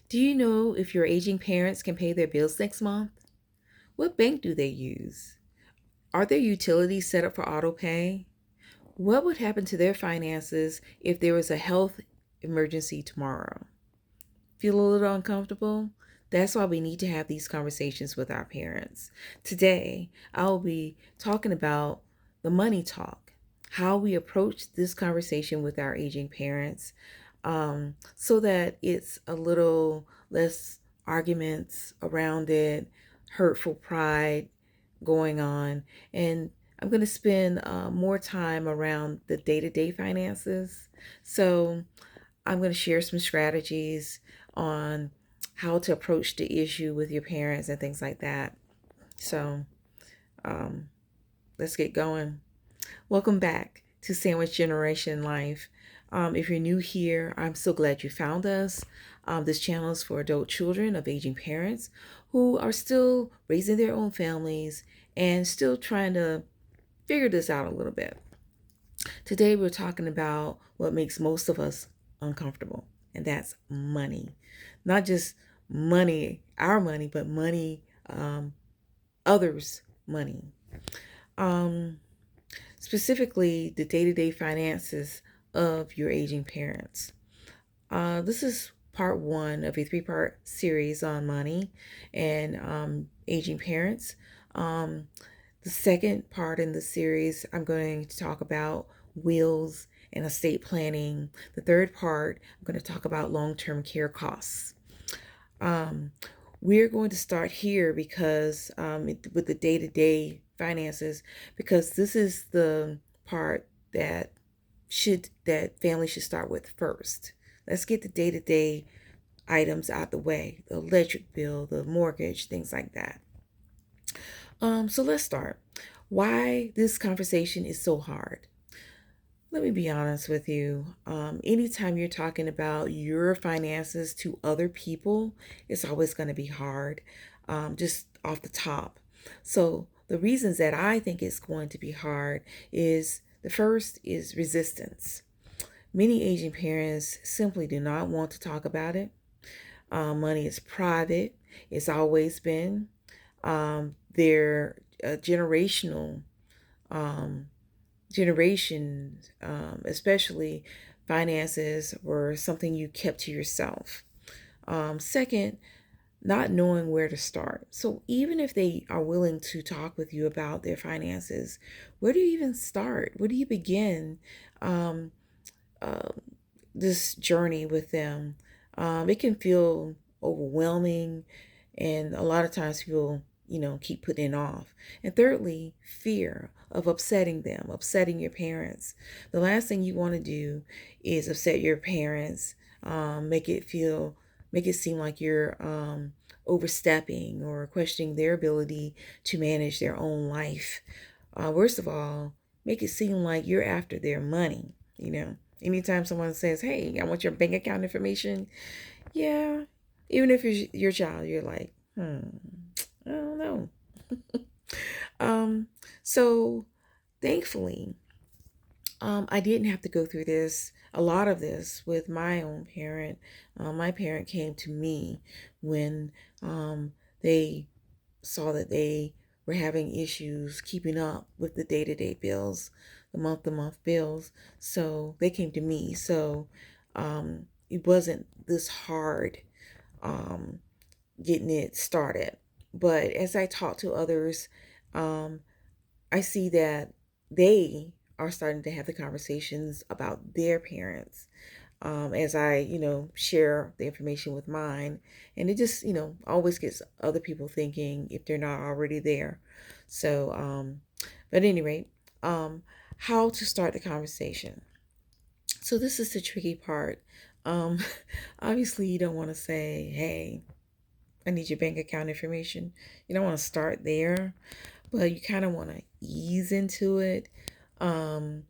Do you know if your aging parents can pay their bills next month? What bank do they use? Are their utilities set up for auto pay? What would happen to their finances if there was a health emergency tomorrow? Feel a little uncomfortable? That's why we need to have these conversations with our parents. Today, I'll be talking about the money talk, how we approach this conversation with our aging parents, so that it's a little less arguments around it, hurtful pride going on. And I'm going to spend more time around the day to day finances. So, I'm going to share some strategies on how to approach the issue with your parents and things like that. So, um, let's get going. Welcome back to Sandwich Generation Life. If you're new here, I'm so glad you found us. This channel is for adult children of aging parents who are still raising their own families and still trying to figure this out a little bit. Today, we're talking about what makes most of us uncomfortable, and that's money. Not just money, our money, but money, others' money. Um, Specifically, the day to day finances of your aging parents. This is part one of a three-part series on money and aging parents. Um, the second part in the series, I'm going to talk about wills and estate planning. The third part, I'm going to talk about long-term care costs. Um, we're going to start here because with the day-to-day finances, because this is the part that families should start with first. Let's get the day-to-day items out the way, the electric bill, the mortgage, things like that. So let's start. Why this conversation is so hard. Let me be honest with you. Anytime you're talking about your finances to other people, it's always going to be hard, just off the top. So the reasons that I think it's going to be hard is the first is resistance. Many aging parents simply do not want to talk about it. Money is private. It's always been. They're generational um, generations, especially finances, were something you kept to yourself. Second, not knowing where to start. So even if they are willing to talk with you about their finances, where do you even start? Where do you begin um, uh, this journey with them? It can feel overwhelming, and a lot of times people, keep putting it off. And thirdly, fear of upsetting them, upsetting your parents. The last thing you want to do is upset your parents, make it seem like you're overstepping or questioning their ability to manage their own life. Worst of all, make it seem like you're after their money. Anytime someone says, "Hey, I want your bank account information," yeah, even if it's your child, you're like, I don't know. Um, so thankfully, I didn't have to go through a lot of this with my own parent. My parent came to me when they saw that they were having issues keeping up with the day-to-day bills, the month-to-month bills. So they came to me. So it wasn't this hard um, getting it started. But as I talk to others, um, I see that they are starting to have the conversations about their parents, as I, share the information with mine. And it just, always gets other people thinking if they're not already there. So, but at any rate, how to start the conversation. So this is the tricky part. Um, Obviously, you don't want to say, "Hey, I need your bank account information." You don't want to start there, but you kind of want to ease into it. Um,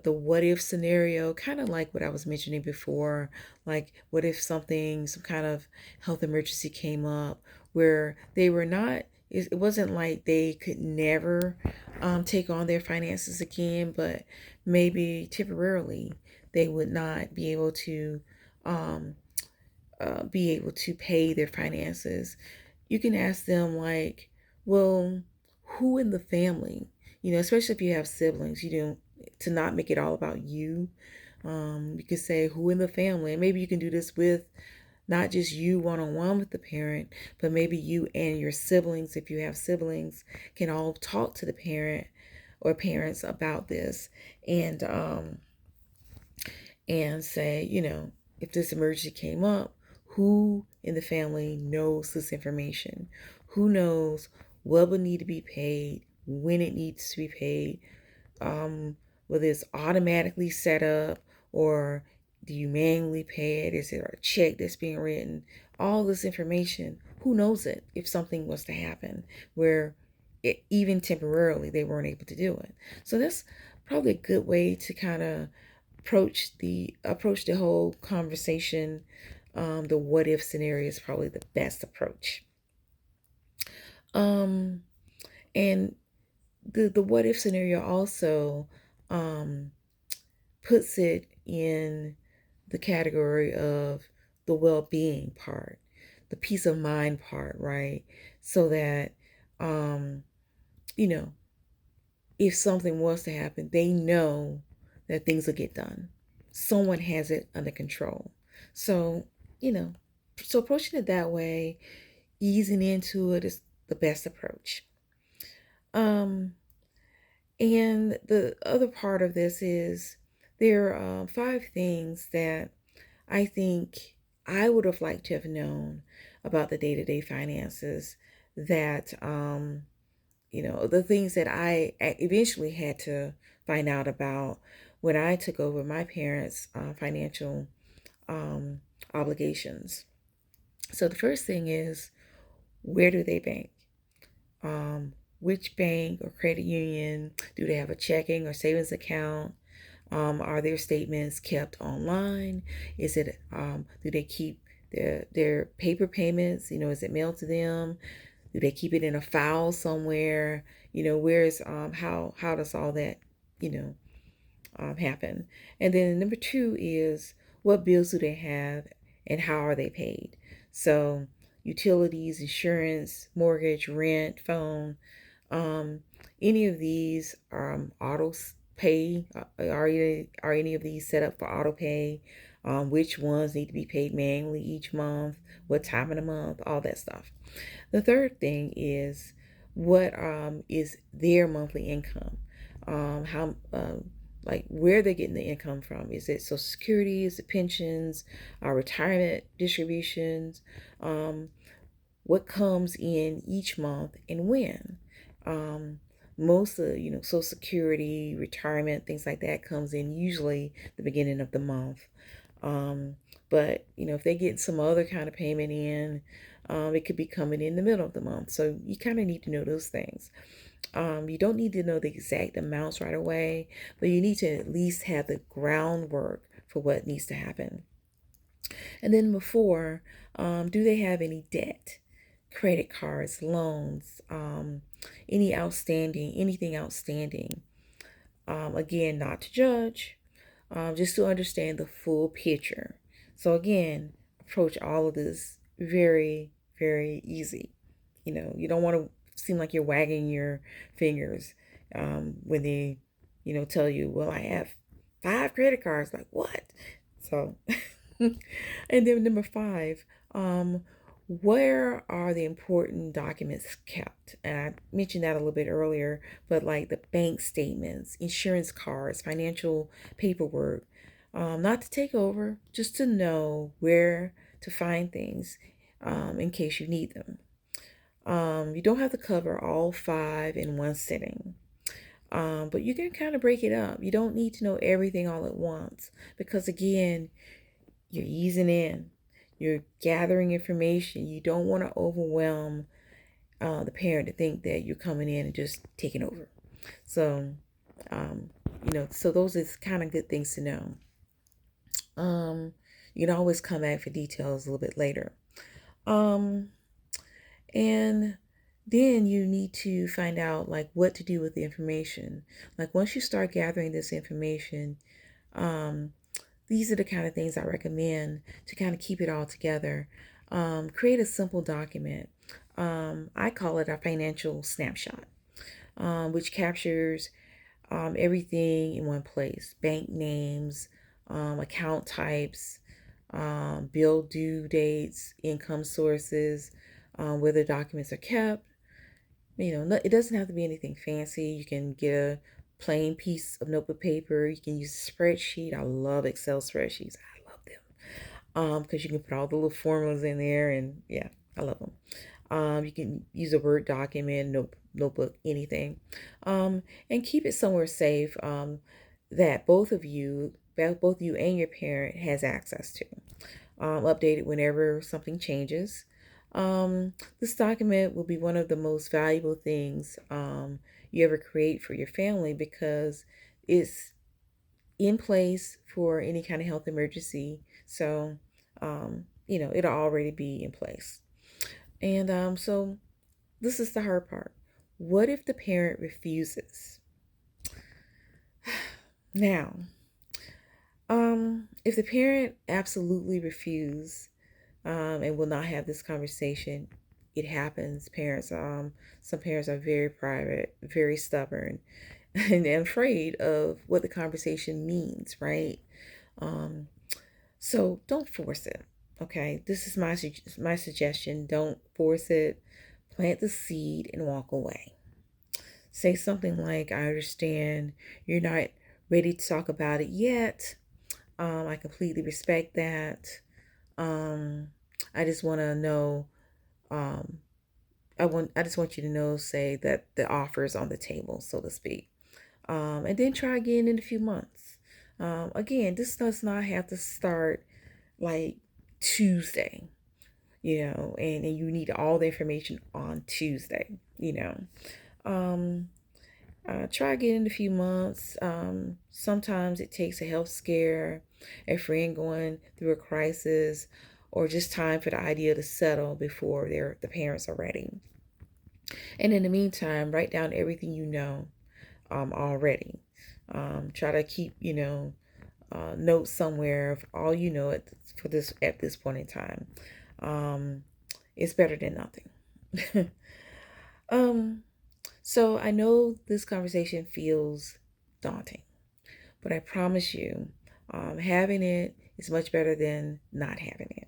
the what if scenario, kind of like what I was mentioning before. Like, what if some kind of health emergency came up where they were not, it wasn't like they could never take on their finances again, but maybe temporarily they would not be able to um, be able to pay their finances, you can ask them like, well, who in the family, especially if you have siblings, to not make it all about you. You could say who in the family, and maybe you can do this with not just you one-on-one with the parent, but maybe you and your siblings, if you have siblings, can all talk to the parent or parents about this, and say, if this emergency came up, who in the family knows this information? Who knows what would need to be paid, when it needs to be paid, whether it's automatically set up or do you manually pay it? Is it a check that's being written? All this information, who knows it if something was to happen where even temporarily they weren't able to do it. So that's probably a good way to kind of approach the whole conversation. The what if scenario is probably the best approach. Um, and the what if scenario also um, puts it in the category of the well-being part, the peace of mind part, right? So that um, you know if something was to happen, they know that things will get done. Someone has it under control. So, you know, so approaching it that way, easing into it is the best approach. Um, and the other part of this is there are 5 things that I think I would have liked to have known about the day-to-day finances that the things that I eventually had to find out about when I took over my parents' financial um, obligations. So the first thing is, where do they bank? Which bank or credit union? Do they have a checking or savings account? Are their statements kept online? Do they keep their paper payments? Is it mailed to them? Do they keep it in a file somewhere? Where's how does all that you know happen? And then number 2 is, what bills do they have and how are they paid? So utilities, insurance, mortgage, rent, phone, um, any of these auto pay. Are any of these set up for auto pay? Which ones need to be paid manually each month? What time of the month? All that stuff. The third thing is, what is their monthly income? How like where they're getting the income from? Is it Social Security? Is it pensions? Retirement distributions? Um, what comes in each month and when? Um, Most of Social Security, retirement, things like that comes in usually the beginning of the month. Um, but if they get some other kind of payment in, it could be coming in the middle of the month. So you kind of need to know those things. You don't need to know the exact amounts right away, but you need to at least have the groundwork for what needs to happen. And then before, do they have any debt? Credit cards, loans, anything outstanding. Again, not to judge, just to understand the full picture. So again, approach all of this very, very easy. You don't want to seem like you're wagging your fingers when they, tell you, well, I have 5 credit cards. Like, what? So, and then number 5, where are the important documents kept? And I mentioned that a little bit earlier, but like the bank statements, insurance cards, financial paperwork, not to take over, just to know where to find things in case you need them. You don't have to cover all 5 in one sitting. But you can kind of break it up. You don't need to know everything all at once because, again, you're easing in, you're gathering information. You don't want to overwhelm the parent to think that you're coming in and just taking over. So, so those are kind of good things to know. You can always come back for details a little bit later. Um, and then you need to find out like what to do with the information. Like once you start gathering this information, these are the kind of things I recommend to kind of keep it all together. Create a simple document. I call it a financial snapshot, which captures everything in one place: bank names, account types, bill due dates, income sources, where the documents are kept. It doesn't have to be anything fancy. You can get a plain piece of notebook paper. You can use a spreadsheet. I love Excel spreadsheets. I love them because you can put all the little formulas in there, and yeah, I love them. You can use a Word document, notebook, anything, and keep it somewhere safe that both you and your parent has access to. Update it whenever something changes. This document will be one of the most valuable things you ever create for your family because it's in place for any kind of health emergency. So, it'll already be in place. And so this is the hard part. What if the parent refuses? Now, if the parent absolutely refuses and will not have this conversation, it happens. Some parents are very private, very stubborn, and afraid of what the conversation means, right? Um, so don't force it. Okay, this is my suggestion. Don't force it. Plant the seed and walk away. Say something like, "I understand you're not ready to talk about it yet. I completely respect that. Um, I just want to know. Um, I just want you to know, say that the offer is on the table, so to speak. And then try again in a few months. Again, this does not have to start like Tuesday, and you need all the information on Tuesday. Um, Try again in a few months. Sometimes it takes a health scare, a friend going through a crisis, or just time for the idea to settle before the parents are ready. And in the meantime, write down everything you know already. Try to keep notes somewhere of all you know at this point in time. Um, it's better than nothing. um, so I know this conversation feels daunting, but I promise you, having it is much better than not having it.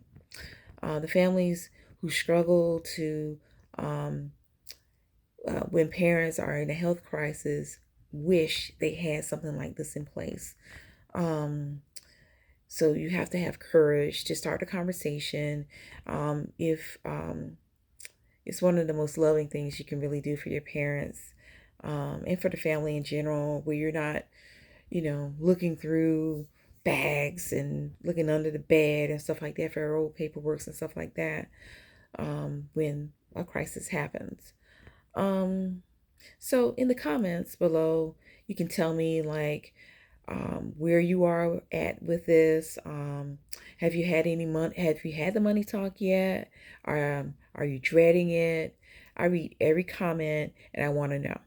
The families who struggle to when parents are in a health crisis wish they had something like this in place. So you have to have courage to start a conversation. If It's one of the most loving things you can really do for your parents, and for the family in general, where you're not, looking through bags and looking under the bed and stuff like that for old paperwork and stuff like that, when a crisis happens. Um, so in the comments below, you can tell me like where you are at with this. Have you had any money? Have you had the money talk yet? Are you dreading it? I read every comment and I want to know.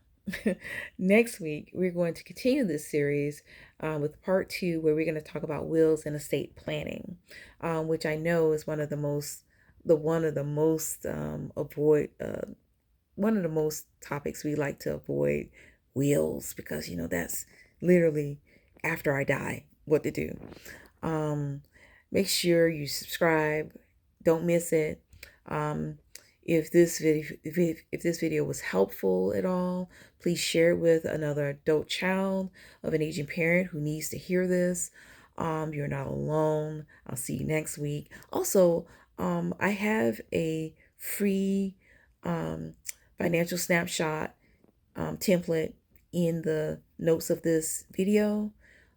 Next week, we're going to continue this series with part 2, where we're going to talk about wills and estate planning, which I know is one of the most topics we like to avoid, wills, because that's literally after I die what to do. Um, Make sure you subscribe. Don't miss it. If this video was helpful at all, please share it with another adult child of an aging parent who needs to hear this. You're not alone. I'll see you next week. Also, I have a free financial snapshot template in the notes of this video.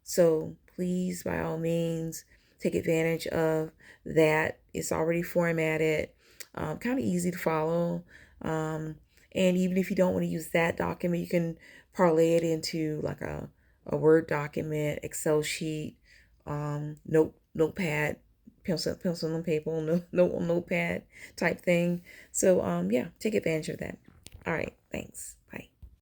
So please, by all means, take advantage of that. It's already formatted, kind of easy to follow. And even if you don't want to use that document, you can parlay it into like a Word document, Excel sheet, notepad, pencil and paper, notepad type thing. So yeah, take advantage of that. All right, thanks.